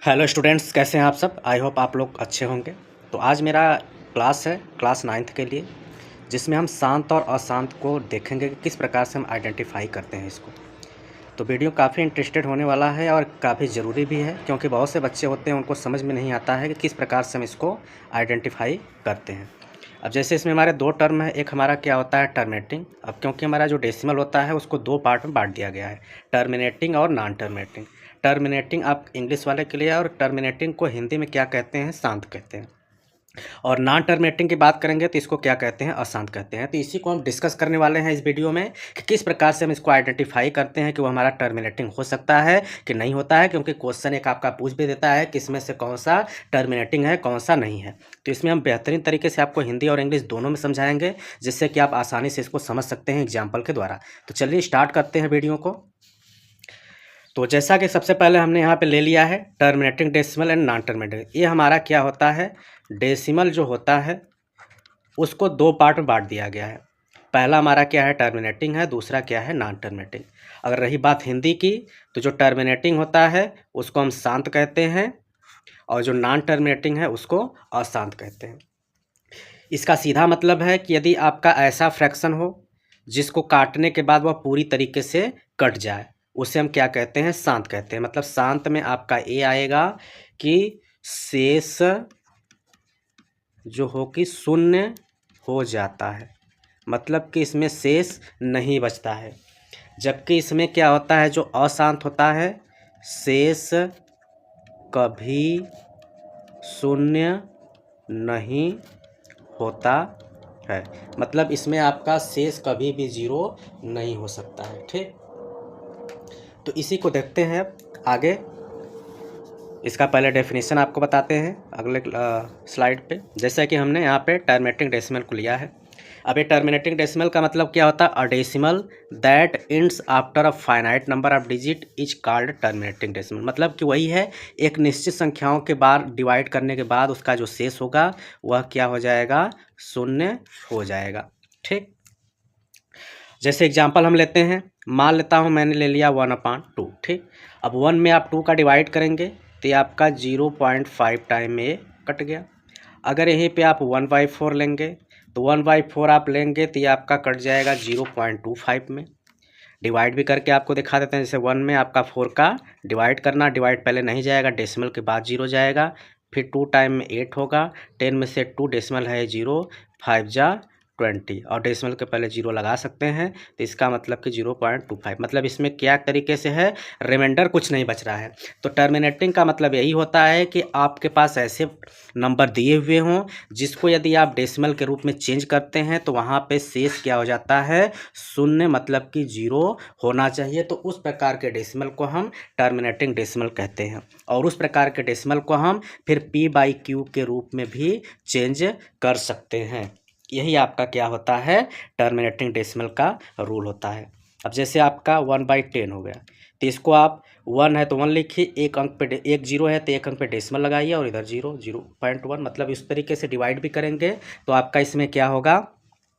Hello students, कैसे हैं आप सब। आई होप आप लोग अच्छे होंगे। तो आज मेरा क्लास है क्लास 9th के लिए, जिसमें हम शांत और अशांत को देखेंगे कि किस प्रकार से हम आइडेंटिफाई करते हैं इसको। तो वीडियो काफ़ी इंटरेस्टेड होने वाला है और काफ़ी ज़रूरी भी है, क्योंकि बहुत से बच्चे होते हैं उनको समझ में नहीं आता है कि किस प्रकार से हम इसको आइडेंटिफाई करते हैं। अब जैसे इसमें हमारे दो टर्म है, एक हमारा क्या होता है टर्मिनेटिंग। अब क्योंकि हमारा जो डेसिमल होता है उसको दो पार्ट में बांट दिया गया है, टर्मिनेटिंग और नॉन टर्मिनेटिंग। टर्मिनेटिंग आप इंग्लिश वाले के लिए, और टर्मिनेटिंग को हिंदी में क्या कहते हैं, शांत कहते हैं। और नॉन टर्मिनेटिंग की बात करेंगे तो इसको क्या कहते हैं, अशांत कहते हैं। तो इसी को हम डिस्कस करने वाले हैं इस वीडियो में कि किस प्रकार से हम इसको आइडेंटिफाई करते हैं कि वो हमारा टर्मिनेटिंग हो सकता है कि नहीं होता है, क्योंकि क्वेश्चन एक आपका पूछ भी देता है कि इसमें से कौन सा टर्मिनेटिंग है कौन सा नहीं है। तो इसमें हम बेहतरीन तरीके से आपको हिंदी और इंग्लिश दोनों में समझाएंगे, जिससे कि आप आसानी से इसको समझ सकते हैं एग्जाम्पल के द्वारा। तो चलिए स्टार्ट करते हैं वीडियो को। तो जैसा कि सबसे पहले हमने यहाँ पे ले लिया है terminating decimal and non terminating. ये हमारा क्या होता है, डेसिमल जो होता है उसको दो पार्ट में बांट दिया गया है। पहला हमारा क्या है, टर्मिनेटिंग है, दूसरा क्या है, नॉन टर्मिनेटिंग। अगर रही बात हिंदी की, तो जो टर्मिनेटिंग होता है उसको हम शांत कहते हैं, और जो नॉन टर्मिनेटिंग है उसको अशांत कहते हैं। इसका सीधा मतलब है कि यदि आपका ऐसा फ्रैक्शन हो जिसको काटने के बाद वह पूरी तरीके से कट जाए, उसे हम क्या कहते हैं, शांत कहते हैं। मतलब शांत में आपका ये आएगा कि शेष जो हो कि शून्य हो जाता है, मतलब कि इसमें शेष नहीं बचता है। जबकि इसमें क्या होता है, जो अशांत होता है, शेष कभी शून्य नहीं होता है। मतलब इसमें आपका शेष कभी भी जीरो नहीं हो सकता है। ठीक, तो इसी को देखते हैं आगे। इसका पहले डेफिनेशन आपको बताते हैं अगले स्लाइड पे। जैसा कि हमने यहाँ पे टर्मिनेटिंग डेसिमल को लिया है। अब ये टर्मिनेटिंग डेसिमल का मतलब क्या होता है, a decimal that ends after a finite number of digit is called terminating decimal. मतलब कि वही है, एक निश्चित संख्याओं के बाद डिवाइड करने के बाद उसका जो शेष होगा वह क्या हो जाएगा, शून्य हो जाएगा। ठीक, जैसे एग्जांपल हम लेते हैं, मान लेता हूँ मैंने ले लिया 1/2। ठीक, अब 1 में आप 2 का डिवाइड करेंगे तो ये आपका 0.5 टाइम में कट गया। अगर यहीं पे आप 1/4 लेंगे तो 1/4 आप लेंगे तो ये आपका कट जाएगा 0.25 में। डिवाइड भी करके आपको दिखा देते हैं। जैसे 1 में आपका 4 का डिवाइड करना, डिवाइड पहले नहीं जाएगा, डेसिमल के बाद 0 जाएगा। फिर 2 टाइम में 8 होगा, 10 में से 2 डेसिमल है 0, 5 जा 20, और डेसिमल के पहले 0 लगा सकते हैं। तो इसका मतलब कि 0.25। मतलब इसमें क्या तरीके से है, रिमाइंडर कुछ नहीं बच रहा है। तो टर्मिनेटिंग का मतलब यही होता है कि आपके पास ऐसे नंबर दिए हुए हों जिसको यदि आप डेसिमल के रूप में चेंज करते हैं तो वहाँ पे शेष क्या हो जाता है, शून्य, मतलब कि 0 होना चाहिए। तो उस प्रकार के डेसिमल को हम टर्मिनेटिंग डेसिमल कहते हैं। और उस प्रकार के डेसिमल को हम फिर p/q के रूप में भी चेंज कर सकते हैं। यही आपका क्या होता है, टर्मिनेटिंग डेसिमल का रूल होता है। अब जैसे आपका 1/10 हो गया, तो इसको आप 1 है तो 1 लिखिए, एक अंक पे एक 0 है तो एक अंक पे डेसिमल लगाइए, और इधर 0.1। मतलब इस तरीके से डिवाइड भी करेंगे तो आपका इसमें क्या होगा,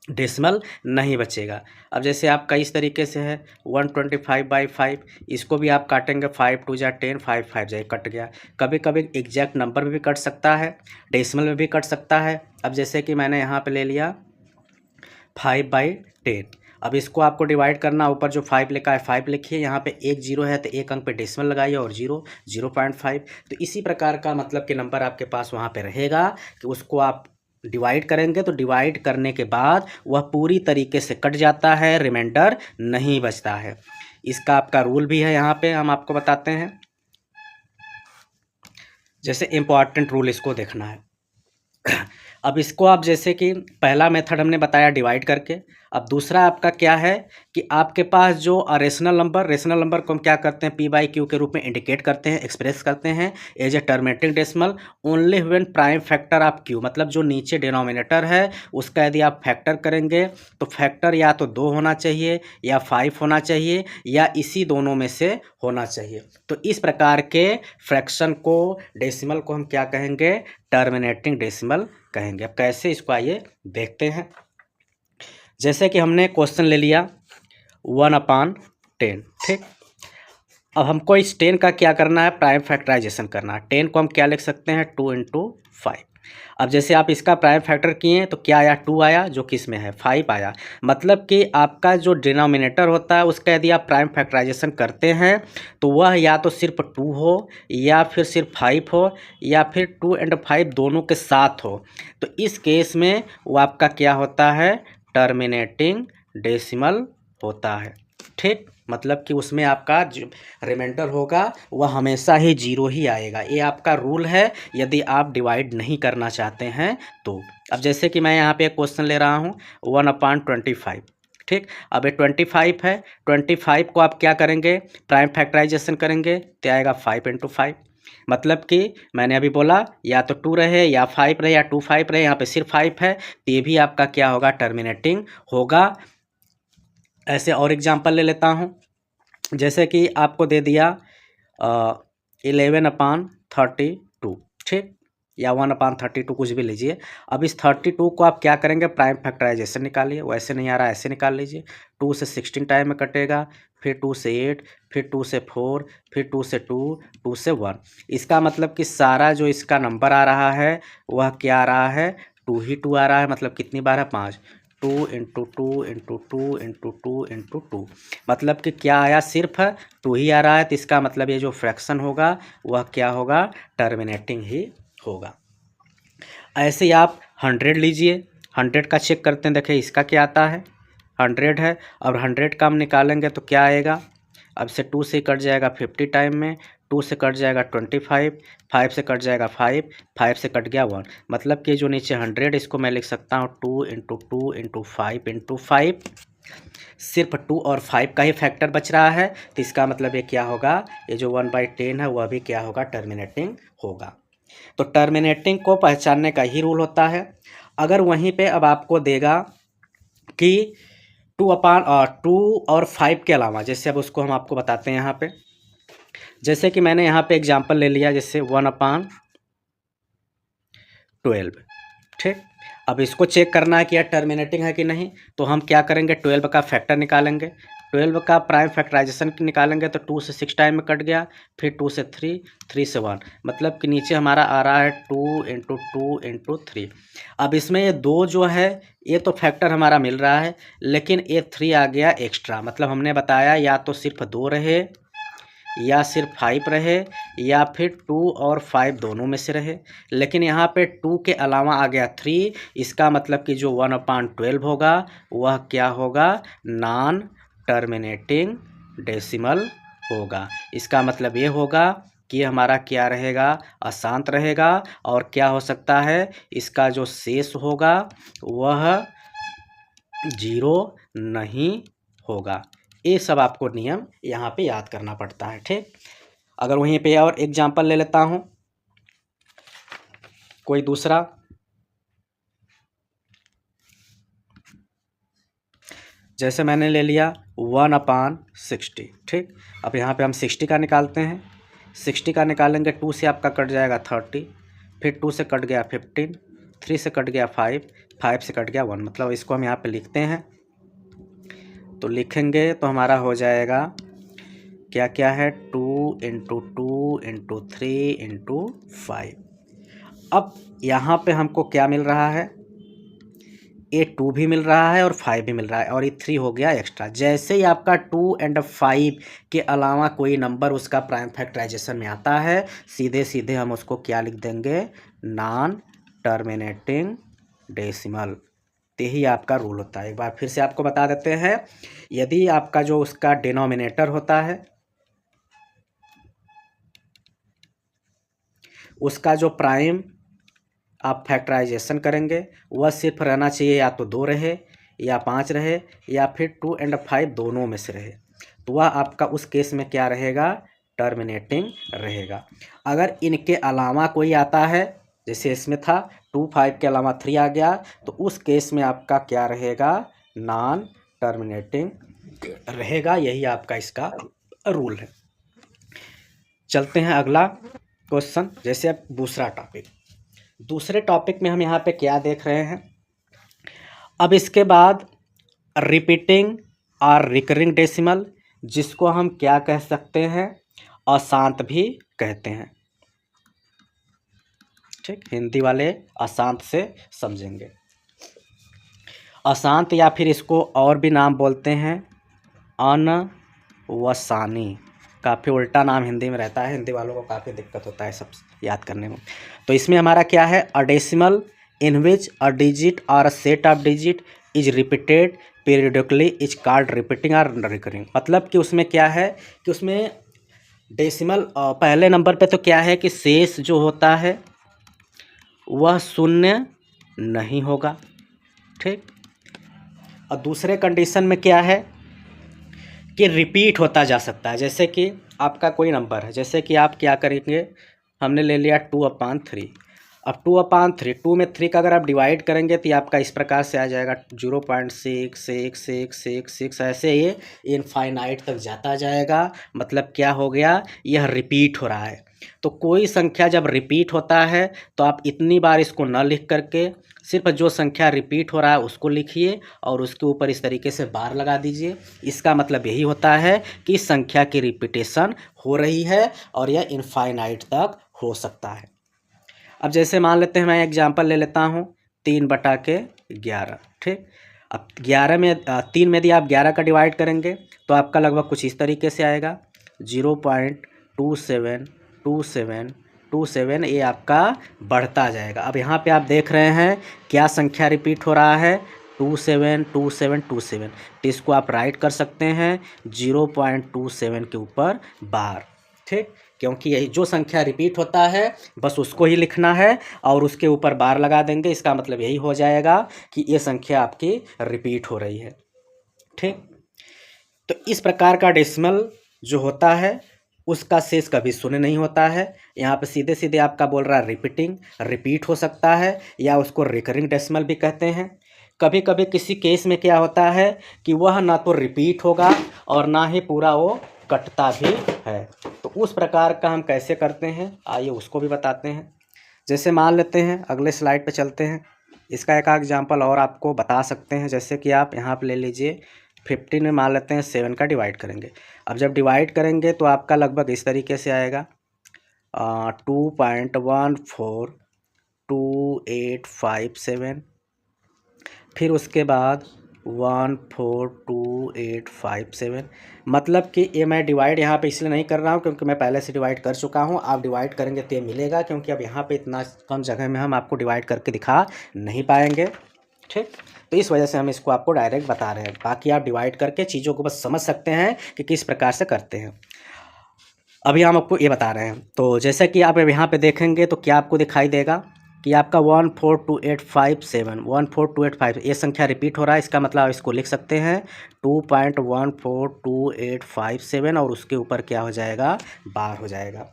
डेसिमल नहीं बचेगा। अब जैसे आपका इस तरीके से है 125/5, इसको भी आप काटेंगे, 5 2 जा 10, 5 5 जा कट गया। कभी कभी एग्जैक्ट नंबर में भी कट सकता है, डेसिमल में भी कट सकता है। अब जैसे कि मैंने यहाँ पे ले लिया 5/10। अब इसको आपको डिवाइड करना, ऊपर जो 5 लिखा है 5 लिखिए, यहाँ पे एक 0 है तो एक अंक पे डेसिमल लगाइए, और 0.5। तो इसी प्रकार का मतलब कि नंबर आपके पास वहाँ पे रहेगा कि उसको आप डिवाइड करेंगे तो डिवाइड करने के बाद वह पूरी तरीके से कट जाता है, रिमाइंडर नहीं बचता है। इसका आपका रूल भी है, यहाँ पे हम आपको बताते हैं। जैसे इम्पॉर्टेंट रूल इसको देखना है। अब इसको आप जैसे कि पहला मेथड हमने बताया डिवाइड करके। अब दूसरा आपका क्या है कि आपके पास जो रेशनल नंबर को हम क्या करते हैं, p/q के रूप में इंडिकेट करते हैं, एक्सप्रेस करते हैं as a terminating decimal only when prime factor of q। मतलब जो नीचे डिनोमिनेटर है उसका यदि आप फैक्टर करेंगे तो फैक्टर या तो 2 होना चाहिए या 5 होना चाहिए या इसी दोनों में से होना चाहिए। तो इस प्रकार के फ्रैक्शन को, डेसिमल को हम क्या कहेंगे, टर्मिनेटिंग डेसिमल कहेंगे। अब कैसे, इसको आइए देखते हैं। जैसे कि हमने क्वेश्चन ले लिया 1/10। ठीक, अब हमको इस 10 का क्या करना है, प्राइम फैक्टराइजेशन करना है। 10 को हम क्या लिख सकते हैं, 2 इंटू 5। अब जैसे आप इसका प्राइम फैक्टर किए तो क्या आया, 2 आया, जो किस में है 5 आया। मतलब कि आपका जो डिनोमिनेटर होता है उसका यदि आप प्राइम फैक्टराइजेशन करते हैं तो वह या तो सिर्फ 2 हो या फिर सिर्फ 5 हो या फिर 2 एंड 5 दोनों के साथ हो। तो इस केस में वो आपका क्या होता है, टर्मिनेटिंग डेसिमल होता है। ठीक, मतलब कि उसमें आपका जो रिमाइंडर होगा वह हमेशा ही 0 ही आएगा। ये आपका रूल है यदि आप डिवाइड नहीं करना चाहते हैं तो। अब जैसे कि मैं यहाँ पे एक क्वेश्चन ले रहा हूँ 1/25। ठीक, अब ये 25 है, 25 को आप क्या करेंगे, प्राइम फैक्टराइजेशन करेंगे तो आएगा 5 इंटू 5। मतलब कि मैंने अभी बोला या तो 2 रहे या 5 रहे या 2 5 रहे, यहाँ पे सिर्फ 5 है तो ये भी आपका क्या होगा, टर्मिनेटिंग होगा। ऐसे और एग्जांपल ले लेता हूँ, जैसे कि आपको दे दिया 11/32, ठीक, या 1/32 कुछ भी लीजिए। अब इस 32 को आप क्या करेंगे, प्राइम फैक्टराइजेशन निकालिए। वैसे नहीं आ रहा, ऐसे निकाल लीजिए। 2 से 16 टाइम में कटेगा, फिर 2 से 8, फिर 2 से 4, फिर 2 से 2, 2 से 1। इसका मतलब कि सारा जो इसका नंबर आ रहा है वह क्या आ रहा है, 2 ही 2 आ रहा है। मतलब कितनी बार है, 5। 2 इंटू 2 इंटू 2 इंटू 2 इंटू 2, मतलब कि क्या आया, सिर्फ 2 ही आ रहा है। तो इसका मतलब ये जो फ्रैक्शन होगा वह क्या होगा, टर्मिनेटिंग ही होगा। ऐसे ही आप 100 लीजिए, 100 का चेक करते हैं, देखिए इसका क्या आता है, 100 है। और 100 का हम निकालेंगे तो क्या आएगा, अब से 2 से कट जाएगा 50 टाइम में, 2 से कट जाएगा 25, 5 से कट जाएगा 5, 5 से कट गया 1। मतलब कि जो नीचे 100 इसको मैं लिख सकता हूँ 2 इंटू 2 इंटू 5 इंटू 5। सिर्फ 2 और 5 का ही फैक्टर बच रहा है। तो इसका मतलब ये क्या होगा, ये जो 1/10 है वह भी क्या होगा, टर्मिनेटिंग होगा। तो टर्मिनेटिंग को पहचानने का ही रूल होता है। अगर वहीं पे अब आपको देगा कि 2 और 5 के अलावा, जैसे अब उसको हम आपको बताते हैं यहाँ पे। जैसे कि मैंने यहाँ पे एग्जांपल ले लिया, जैसे 1/12, ठीक। अब इसको चेक करना है कि यह टर्मिनेटिंग है कि नहीं, तो हम क्या करेंगे, 12 का फैक्टर निकालेंगे। 12 का प्राइम फैक्टराइजेशन निकालेंगे तो 2 से 6 टाइम में कट गया, फिर 2 से 3, 3 से 1। मतलब कि नीचे हमारा आ रहा है 2 इंटू 2 इंटू 3। अब इसमें ये 2 जो है ये तो फैक्टर हमारा मिल रहा है, लेकिन ये 3 आ गया एक्स्ट्रा। मतलब हमने बताया या तो सिर्फ 2 रहे या सिर्फ 5 रहे या फिर 2 और 5 दोनों में से रहे। लेकिन यहाँ पे 2 के अलावा आ गया 3। इसका मतलब कि जो 1/12 होगा वह क्या होगा, नॉन टर्मिनेटिंग डेसिमल होगा। इसका मतलब ये होगा कि हमारा क्या रहेगा, अशांत रहेगा। और क्या हो सकता है, इसका जो शेष होगा वह 0 नहीं होगा। ये सब आपको नियम यहाँ पे याद करना पड़ता है, ठीक। अगर वहीं पे और एग्जांपल ले लेता हूँ कोई दूसरा, जैसे मैंने ले लिया 1/60, ठीक। अब यहाँ पे हम 60 का निकालते हैं। 60 का निकालेंगे, 2 से आपका कट जाएगा 30, फिर 2 से कट गया 15, 3 से कट गया 5, 5 से कट गया 1। मतलब इसको हम यहाँ पे लिखते हैं, तो लिखेंगे तो हमारा हो जाएगा क्या क्या है, 2 इंटू 2 इंटू 3 इंटू 5। अब यहाँ पे हमको क्या मिल रहा है, ये 2 भी मिल रहा है और 5 भी मिल रहा है, और ये 3 हो गया एक्स्ट्रा। जैसे ही आपका 2 एंड 5 के अलावा कोई नंबर उसका प्राइम फैक्टराइजेशन में आता है, सीधे सीधे हम उसको क्या लिख देंगे, नॉन टर्मिनेटिंग डेसिमल। यही आपका रूल होता है। एक बार फिर से आपको बता देते हैं, यदि आपका जो उसका डिनोमिनेटर होता है उसका जो प्राइम आप फैक्टराइजेशन करेंगे वह सिर्फ रहना चाहिए या तो 2 रहे या 5 रहे या फिर 2 एंड 5 दोनों में से रहे, तो वह आपका उस केस में क्या रहेगा, टर्मिनेटिंग रहेगा। अगर इनके अलावा कोई आता है, जैसे इसमें था 2 5 के अलावा 3 आ गया, तो उस केस में आपका क्या रहेगा, नॉन टर्मिनेटिंग रहेगा। यही आपका इसका रूल है। चलते हैं अगला क्वेश्चन, जैसे अब दूसरे टॉपिक में हम यहाँ पे क्या देख रहे हैं। अब इसके बाद रिपीटिंग और रिकरिंग डेसिमल, जिसको हम क्या कह सकते हैं, अशांत भी कहते हैं। ठीक, हिंदी वाले अशांत से समझेंगे। अशांत या फिर इसको और भी नाम बोलते हैं अनवसानी। काफ़ी उल्टा नाम हिंदी में रहता है, हिंदी वालों को काफ़ी दिक्कत होता है सब याद करने में। तो इसमें हमारा क्या है, a decimal in which a digit और a set of digit is repeated periodically is called repeating और रिकरिंग। मतलब कि उसमें क्या है कि उसमें डेसिमल पहले नंबर पे तो क्या है कि शेष जो होता है वह शून्य नहीं होगा। ठीक, और दूसरे कंडीशन में क्या है कि रिपीट होता जा सकता है। जैसे कि आपका कोई नंबर है, जैसे कि आप क्या करेंगे, हमने ले लिया 2/3। अब 2/3, 2 में 3 का अगर आप डिवाइड करेंगे तो ये आपका इस प्रकार से आ जाएगा 0.66666, ऐसे ये इनफाइनाइट तक जाता जाएगा। मतलब क्या हो गया, यह रिपीट हो रहा है। तो कोई संख्या जब रिपीट होता है तो आप इतनी बार इसको न लिख करके सिर्फ जो संख्या रिपीट हो रहा है उसको लिखिए और उसके ऊपर इस तरीके से बार लगा दीजिए। इसका मतलब यही होता है कि संख्या की रिपीटेशन हो रही है और यह इनफाइनाइट तक हो सकता है। अब जैसे मान लेते हैं, मैं एग्जांपल ले लेता हूँ 3/11। ठीक, अब 11 में 3 में यदि आप 11 का डिवाइड करेंगे तो आपका लगभग कुछ इस तरीके से आएगा 0.272727, ये आपका बढ़ता जाएगा। अब यहाँ पे आप देख रहे हैं क्या संख्या रिपीट हो रहा है, 272727। तो इसको आप राइट कर सकते हैं 0.27 के ऊपर बार। ठीक, क्योंकि यही जो संख्या रिपीट होता है बस उसको ही लिखना है और उसके ऊपर बार लगा देंगे। इसका मतलब यही हो जाएगा कि ये संख्या आपकी रिपीट हो रही है। ठीक, तो इस प्रकार का डेसिमल जो होता है उसका शेष कभी शून्य नहीं होता है। यहाँ पे सीधे सीधे आपका बोल रहा है रिपीटिंग, रिपीट हो सकता है या उसको रिकरिंग डेसिमल भी कहते हैं। कभी कभी किसी केस में क्या होता है कि वह ना तो रिपीट होगा और ना ही पूरा वो कटता भी है। तो उस प्रकार का हम कैसे करते हैं, आइए उसको भी बताते हैं। जैसे मान लेते हैं, अगले स्लाइड पे चलते हैं, इसका एक एग्जांपल और आपको बता सकते हैं। जैसे कि आप यहाँ पे ले लीजिए 15 में मान लेते हैं 7 का डिवाइड करेंगे। अब जब डिवाइड करेंगे तो आपका लगभग इस तरीके से आएगा 2.142857, फिर उसके बाद 14287। मतलब कि ये मैं डिवाइड यहाँ पे इसलिए नहीं कर रहा हूँ क्योंकि मैं पहले से डिवाइड कर चुका हूँ। आप डिवाइड करेंगे तो ये मिलेगा, क्योंकि अब यहाँ पे इतना कम जगह में हम आपको डिवाइड करके दिखा नहीं पाएंगे। ठीक, तो इस वजह से हम इसको आपको डायरेक्ट बता रहे हैं। बाकी आप डिवाइड करके चीज़ों को बस समझ सकते हैं कि किस प्रकार से करते हैं। अभी हम आपको ये बता रहे हैं। तो जैसे कि आप यहाँ पे देखेंगे तो क्या आपको दिखाई देगा कि आपका 14285 ये संख्या रिपीट हो रहा है। इसका मतलब आप इसको लिख सकते हैं 2.142857 और उसके ऊपर क्या हो जाएगा, बार हो जाएगा।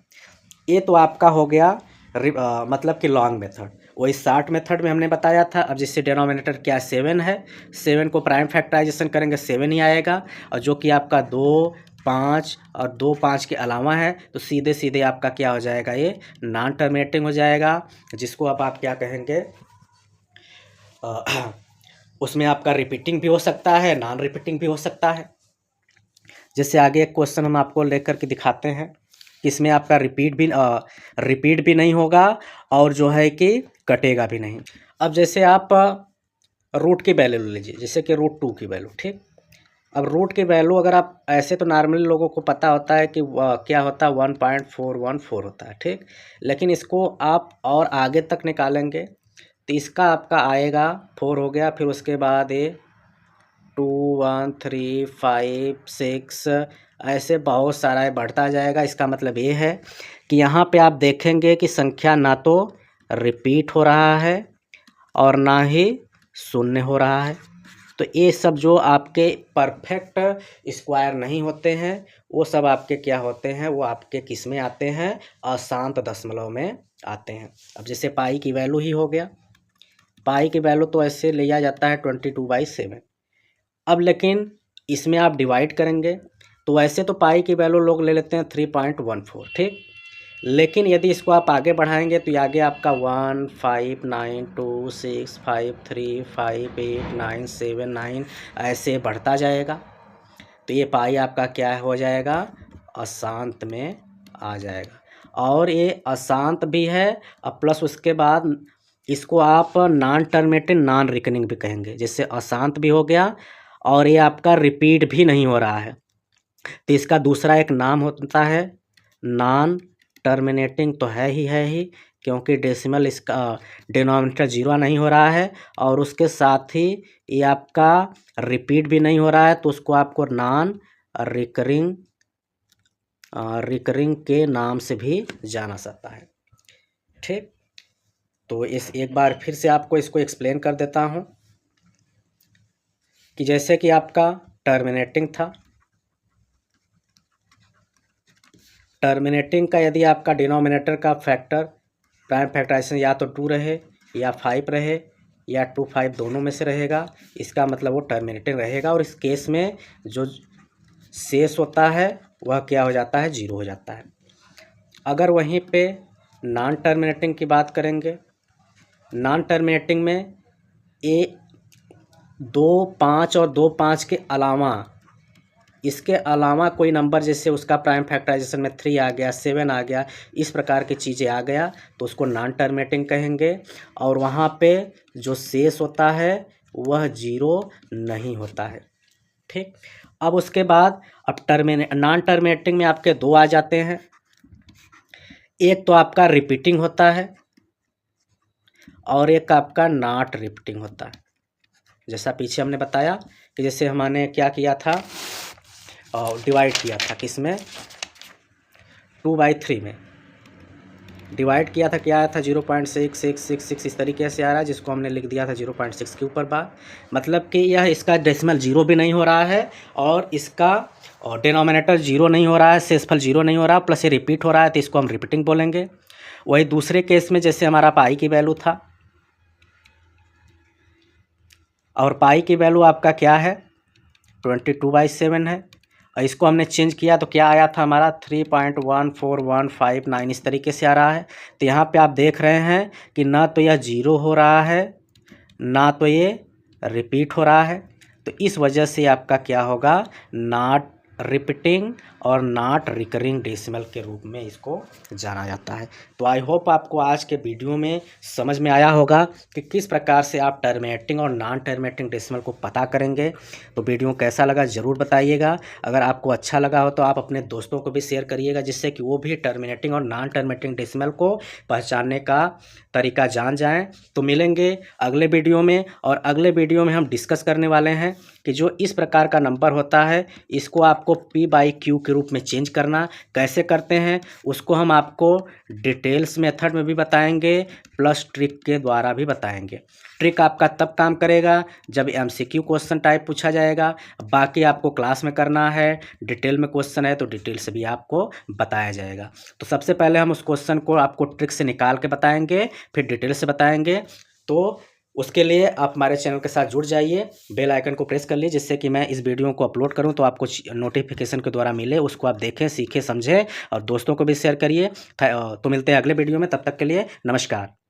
ये तो आपका हो गया मतलब कि लॉन्ग मेथड। वही शॉर्ट मेथड में हमने बताया था। अब जिससे डिनोमिनेटर क्या 7 है, 7 को प्राइम फैक्टराइजेशन करेंगे 7 ही आएगा, और जो कि आपका 2, 5 और 2, 5 के अलावा है तो सीधे सीधे आपका क्या हो जाएगा, ये नॉन टर्मिनेटिंग हो जाएगा। जिसको अब आप क्या कहेंगे, उसमें आपका रिपीटिंग भी हो सकता है, नॉन रिपीटिंग भी हो सकता है। जैसे आगे एक क्वेश्चन हम आपको लेकर के दिखाते हैं, इसमें आपका रिपीट भी नहीं होगा और जो है कि कटेगा भी नहीं। अब जैसे आप रूट की वैल्यू ले लीजिए, जैसे कि √2 की वैल्यू। ठीक, अब रूट की वैल्यू अगर आप ऐसे तो नॉर्मली लोगों को पता होता है कि क्या होता है 1.414 होता है। ठीक, लेकिन इसको आप और आगे तक निकालेंगे तो इसका आपका आएगा 4 हो गया, फिर उसके बाद ये 2, 1, 3, 5, 6 ऐसे बहुत सारा बढ़ता जाएगा। इसका मतलब ये है कि यहाँ पे आप देखेंगे कि संख्या ना तो रिपीट हो रहा है और ना ही शून्य हो रहा है। तो ये सब जो आपके परफेक्ट स्क्वायर नहीं होते हैं वो सब आपके क्या होते हैं, वो आपके किस में आते हैं, अशांत दशमलव में आते हैं। अब जैसे पाई की वैल्यू ही हो गया, पाई की वैल्यू तो ऐसे लिया जाता है 22/7। अब लेकिन इसमें आप डिवाइड करेंगे तो वैसे तो पाई की वैल्यू लोग ले लेते हैं 3.14। ठीक, लेकिन यदि इसको आप आगे बढ़ाएंगे तो आगे आपका 15926535897 ऐसे बढ़ता जाएगा। तो ये पाई आपका क्या हो जाएगा, अशांत में आ जाएगा। और ये अशांत भी है और प्लस उसके बाद इसको आप नॉन टर्मिनेटिंग नॉन रिकरिंग भी कहेंगे। जैसे अशांत भी हो गया और ये आपका रिपीट भी नहीं हो रहा है, तो इसका दूसरा एक नाम होता है नॉन टर्मिनेटिंग। तो है ही क्योंकि डेसिमल इसका डिनोमिनेटर 0 नहीं हो रहा है और उसके साथ ही ये आपका रिपीट भी नहीं हो रहा है, तो उसको आपको नॉन रिकरिंग के नाम से भी जाना जाता है। ठीक, तो इस एक बार फिर से आपको इसको एक्सप्लेन कर देता हूँ कि जैसे कि आपका टर्मिनेटिंग था, टर्मिनेटिंग का यदि आपका डिनोमिनेटर का फैक्टर प्राइम फैक्टराइजेशन या तो 2 रहे या 5 रहे या 2, 5 दोनों में से रहेगा, इसका मतलब वो टर्मिनेटिंग रहेगा। और इस केस में जो शेष होता है वह क्या हो जाता है, 0 हो जाता है। अगर वहीं पे नॉन टर्मिनेटिंग की बात करेंगे, नॉन टर्मिनेटिंग में ए 2, 5 और 2, 5 के अलावा इसके अलावा कोई नंबर जैसे उसका प्राइम फैक्टराइजेशन में 3 आ गया, 7 आ गया, इस प्रकार की चीज़ें आ गया तो उसको नॉन टर्मिनेटिंग कहेंगे। और वहाँ पे जो शेष होता है वह 0 नहीं होता है। ठीक, अब उसके बाद अब नॉन टर्मिनेटिंग में आपके 2 आ जाते हैं। एक तो आपका रिपीटिंग होता है और एक आपका नॉट रिपीटिंग होता है। जैसा पीछे हमने बताया कि जैसे हमने क्या किया था, डिवाइड किया था किसमें, 2/3 में डिवाइड किया था। क्या आया था, 0.6666 इस तरीके से आ रहा है, जिसको हमने लिख दिया था 0.6 के ऊपर बार। मतलब कि यह इसका डेसिमल 0 भी नहीं हो रहा है और इसका डिनोमिनेटर 0 नहीं हो रहा है, शेषफल 0 नहीं हो रहा, प्लस ये रिपीट हो रहा है, तो इसको हम रिपीटिंग बोलेंगे। वही दूसरे केस में जैसे हमारा पाई की वैल्यू था और पाई की वैल्यू आपका क्या है, 22/7 है, और इसको हमने चेंज किया तो क्या आया था हमारा 3.14159 इस तरीके से आ रहा है। तो यहाँ पे आप देख रहे हैं कि ना तो यह 0 हो रहा है ना तो ये रिपीट हो रहा है, तो इस वजह से आपका क्या होगा, नॉट रिपीटिंग और नॉट रिकरिंग डेसिमल के रूप में इसको जाना जाता है। तो आई होप आपको आज के वीडियो में समझ में आया होगा कि किस प्रकार से आप टर्मिनेटिंग और नॉन टर्मिनेटिंग डेसिमल को पता करेंगे। तो वीडियो कैसा लगा ज़रूर बताइएगा। अगर आपको अच्छा लगा हो तो आप अपने दोस्तों को भी शेयर करिएगा, जिससे कि वो भी टर्मिनेटिंग और नॉन टर्मिनेटिंग डेसिमल को पहचानने का तरीका जान जाएं। तो मिलेंगे अगले वीडियो में, और अगले वीडियो में हम डिस्कस करने वाले हैं कि जो इस प्रकार का नंबर होता है इसको आपको P/Q के रूप में चेंज करना कैसे करते हैं, उसको हम आपको डिटेल्स मेथड में भी बताएंगे, प्लस ट्रिक के द्वारा भी बताएंगे। ट्रिक आपका तब काम करेगा जब MCQ क्वेश्चन टाइप पूछा जाएगा, बाकी आपको क्लास में करना है, डिटेल में क्वेश्चन है तो डिटेल से भी आपको बताया जाएगा। तो सबसे पहले हम उस क्वेश्चन को आपको ट्रिक से निकाल के बताएंगे, फिर डिटेल से बताएंगे। तो उसके लिए आप हमारे चैनल के साथ जुड़ जाइए, बेल आइकन को प्रेस कर लीजिए, जिससे कि मैं इस वीडियो को अपलोड करूं तो आपको नोटिफिकेशन के द्वारा मिले, उसको आप देखें, सीखें, समझें और दोस्तों को भी शेयर करिए। तो मिलते हैं अगले वीडियो में, तब तक के लिए नमस्कार।